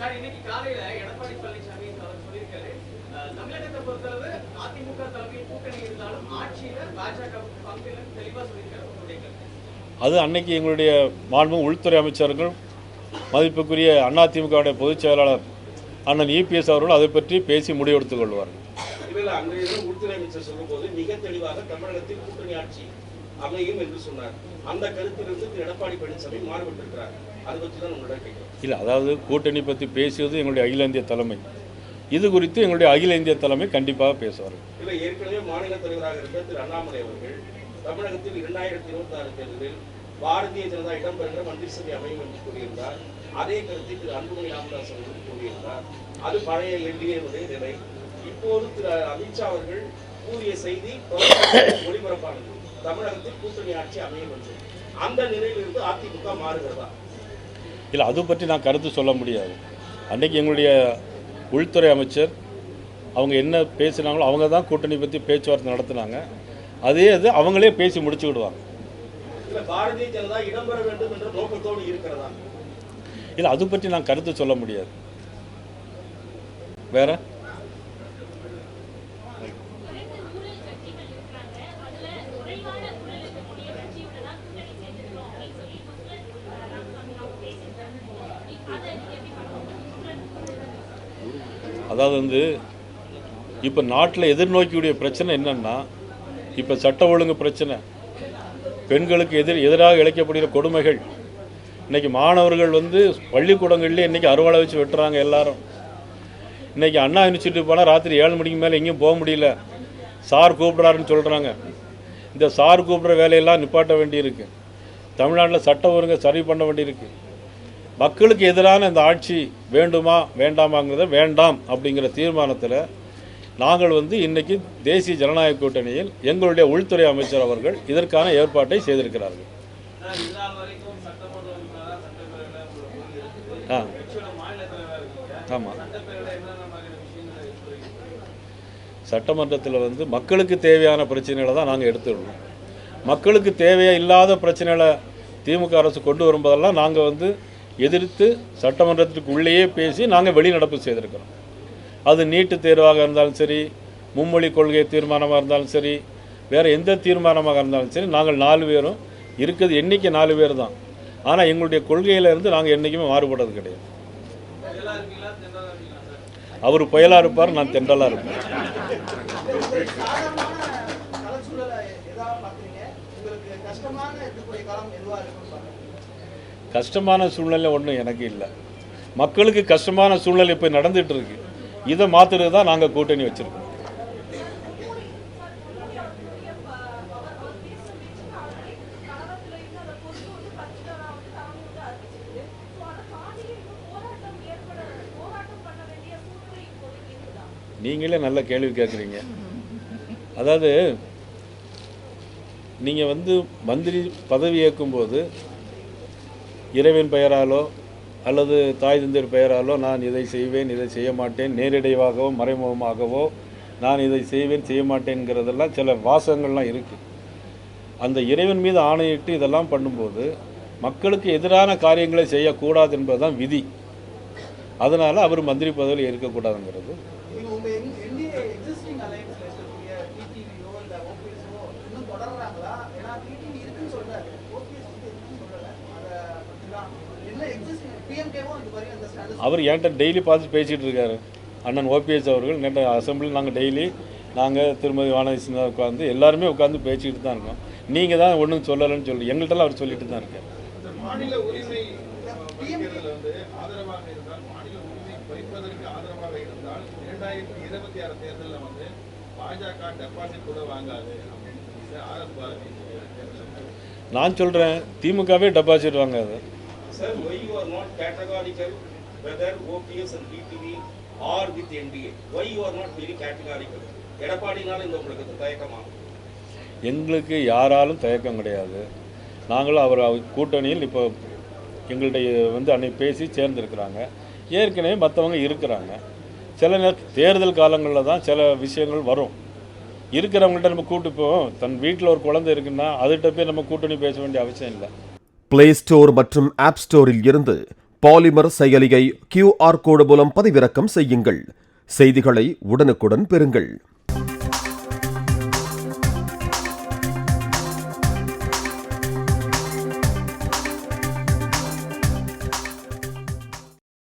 Sir இன்னைக்கு காலையில எடப்பாடி பழனிசாமி அவர் சொல்லியிருக்காரு, தமிழகத்தை பொறுத்தளவு அதிமுக தலைமையில் கூட்டணி இருந்தாலும் ஆட்சியில பாஜக பங்கு தெளிவா சொல்லியிருக்காரு. அது அன்னைக்கு எங்களுடைய மாண்பு உள்துறை அமைச்சர்கள் மதிப்புக்குரிய அதிமுகவுடைய பொதுச் செயலாளர் அண்ணன் இபிஎஸ் அவர்கள் அதை பற்றி பேசி முடிவெடுத்துக் கொள்வார்கள். உள்துறை அமைச்சர் சொல்லும்போது மிக தெளிவாக தமிழகத்தில் கூட்டணி ஆட்சி அமையும் என்று சொன்னார். அந்த கருத்திலிருந்து திரு எடப்பாடி பழனிசாமி மாறுபட்டிருக்கிறார். அதை பற்றி தான் உங்களோட கேட்கிறோம். இல்லை, அதாவது கூட்டணி பற்றி பேசியது எங்களுடைய அகில இந்திய தலைமை. இது குறித்து எங்களுடைய அகில இந்திய தலைமை கண்டிப்பாக பேசுவார்கள். இல்லை, ஏற்கனவே மாநில தலைவராக இருந்த திரு அண்ணாமலை அவர்கள் தமிழகத்தில் 2026 தேர்தலில் பாரதிய ஜனதா இடம்பெறுகிற மந்திரி சபை அமையும் என்று கூறியிருந்தார். அதே கருத்தை திரு அன்புமணி ராமதாஸ் அவர்கள் கூறியிருந்தார். அது பழைய என்டிஏவுடைய நிலை. இப்போது திரு அமித்ஷா அவர்கள் கூறிய செய்தி ஒளிபரப்பானது, தமிழகத்தில் கூட்டணி ஆட்சி அமையும் என்று. அந்த நிலையிலிருந்து அதிமுக மாறுகிறதா? இல்லை, அது பற்றி நான் கருத்து சொல்ல முடியாது. அன்றைக்கி எங்களுடைய உள்துறை அமைச்சர் அவங்க என்ன பேசினாங்களோ அவங்க தான் கூட்டணி பற்றி பேச்சுவார்த்தை நடத்தினாங்க. அது அவங்களே பேசி முடிச்சு விடுவாங்க. பாரதிய ஜனதா இடம்பெற வேண்டும் என்ற நோக்கத்தோடு இருக்கிறதா? இல்லை, அது பற்றி நான் கருத்து சொல்ல முடியாது. வேற அதாவது இப்போ நாட்டில் எதிர்நோக்கியுடைய பிரச்சனை என்னன்னா, இப்போ சட்ட ஒழுங்கு பிரச்சனை, பெண்களுக்கு எதிராக இழைக்கப்படுகிற கொடுமைகள். இன்றைக்கி மாணவர்கள் பள்ளிக்கூடங்கள்லேயே இன்றைக்கி அறுவாளை வச்சு வெட்டுறாங்க எல்லாரும். இன்றைக்கி அண்ணா யூனிவர்சிட்டி போனால் ராத்திரி 7 மணிக்கு மேலே எங்கேயும் போக முடியல. சார் கூப்பிட்றாருன்னு சொல்கிறாங்க. இந்த சார் கூப்பிட்ற வேலையெல்லாம் நிப்பாட்ட வேண்டியிருக்கு. தமிழ்நாட்டில் சட்ட ஒழுங்கை சரி பண்ண வேண்டியிருக்கு. மக்களுக்கு எதிரான இந்த ஆட்சி வேண்டுமா வேண்டாமாங்கிறத வேண்டாம் அப்படிங்கிற தீர்மானத்தில் நாங்கள் இன்றைக்கி தேசிய ஜனநாயக கூட்டணியில் எங்களுடைய உள்துறை அமைச்சர் அவர்கள் இதற்கான ஏற்பாட்டை செய்திருக்கிறார்கள். ஆமாம், சட்டமன்றத்தில் மக்களுக்கு தேவையான பிரச்சனைகளை தான் நாங்கள் எடுத்துடுறோம். மக்களுக்கு தேவையாக இல்லாத பிரச்சனைகளை திமுக அரசு கொண்டு வரும்போதெல்லாம் நாங்கள் எதிர்த்து சட்டமன்றத்திற்கு உள்ளேயே பேசி நாங்கள் வெளிநடப்பு செய்திருக்கிறோம். அது நீட்டு தேர்வாக இருந்தாலும் சரி, மும்மொழி கொள்கை தீர்மானமாக இருந்தாலும் சரி, வேறு எந்த தீர்மானமாக இருந்தாலும் சரி, நாங்கள் 4 பேரும் இருக்கிறது எண்ணிக்கை 4 பேர் தான். ஆனால் எங்களுடைய கொள்கையிலிருந்து நாங்கள் என்றைக்குமே மாறுபடுறது கிடையாது. அவர் புயலாக இருப்பார், நான் தென்றலாக இருப்பேன். கஷ்டமான சூழ்நிலை ஒன்றும் எனக்கு இல்லை. மக்களுக்கு கஷ்டமான சூழ்நிலை இப்போ நடந்துகிட்டு இருக்கு. இதை மாற்றுறது தான் நாங்கள் கூட்டணி வச்சுருக்கோம். நீங்களே நல்ல கேள்வி கேட்குறீங்க. அதாவது நீங்கள் மந்திரி பதவி ஏற்கும்போது இறைவன் பெயராலோ அல்லது தாய் தந்தையர் பெயராலோ நான் இதை செய்வேன் இதை செய்ய மாட்டேன், நேரடியாகவோ மறைமுகமாகவோ நான் இதை செய்வேன் செய்ய மாட்டேங்கிறதெல்லாம் சில வாசகங்கள்லாம் இருக்குது. அந்த இறைவன் மீது ஆணையிட்டு இதெல்லாம் பண்ணும்போது மக்களுக்கு எதிரான காரியங்களை செய்யக்கூடாது என்பது தான் விதி. அதனால் அவர் மந்திரி பதவியில் இருக்கக்கூடாதுங்கிறது. அவர் என்கிட்ட டெய்லி பார்த்து பேசிகிட்டு இருக்காரு. அண்ணன் ஓபிஎஸ் அவர்கள் நேற்று அசம்பிளியில் நாங்கள் டெய்லி திருமதி வானதி சின்ஹா உட்காந்து எல்லாருமே உட்காந்து பேசிக்கிட்டு தான் இருக்கோம். நீங்கள் தான் ஒன்றும் சொல்லலைன்னு சொல்லி எங்கள்கிட்டலாம் அவர் சொல்லிட்டு தான் இருக்கார். மாநில உரிமை ஆதரவாக இருந்தால், மாநில உரிமை குறைப்பதற்கு ஆதரவாக இருந்தால் 2026 தேர்தலில் பாஜக டெபாசிட் கூட வாங்காது. நான் சொல்கிறேன், திமுகவே deposit வாங்காது. Sir, why you are not categorical whether OPS and DTV or with NDA? Why you are not very categorical? எடப்பாடினால இந்த உங்களுக்கு தயக்கமா? எங்களுக்கு யாராலும் தயக்கம் கிடையாது. நாங்களும் அவர் கூட்டணியில் இப்போ எங்களுடைய அன்னைக்கு பேசி சேர்ந்துருக்கிறாங்க. ஏற்கனவே மற்றவங்க இருக்கிறாங்க. சில தேர்தல் காலங்களில் தான் சில விஷயங்கள் வரும். இருக்கிறவங்கள்ட்ட நம்ம கூட்டுப்போம். தன் வீட்டில் ஒரு குழந்தை இருக்குன்னா அதுகிட்ட போய் நம்ம கூட்டணி பேச வேண்டிய அவசியம் இல்லை. பிளே ஸ்டோர் மற்றும் ஆப் ஸ்டோரில் இருந்து பாலிமர் செயலியை QR கோடு மூலம் பதிவிறக்கம் செய்யுங்கள். செய்திகளை உடனுக்குடன் பெறுங்கள்.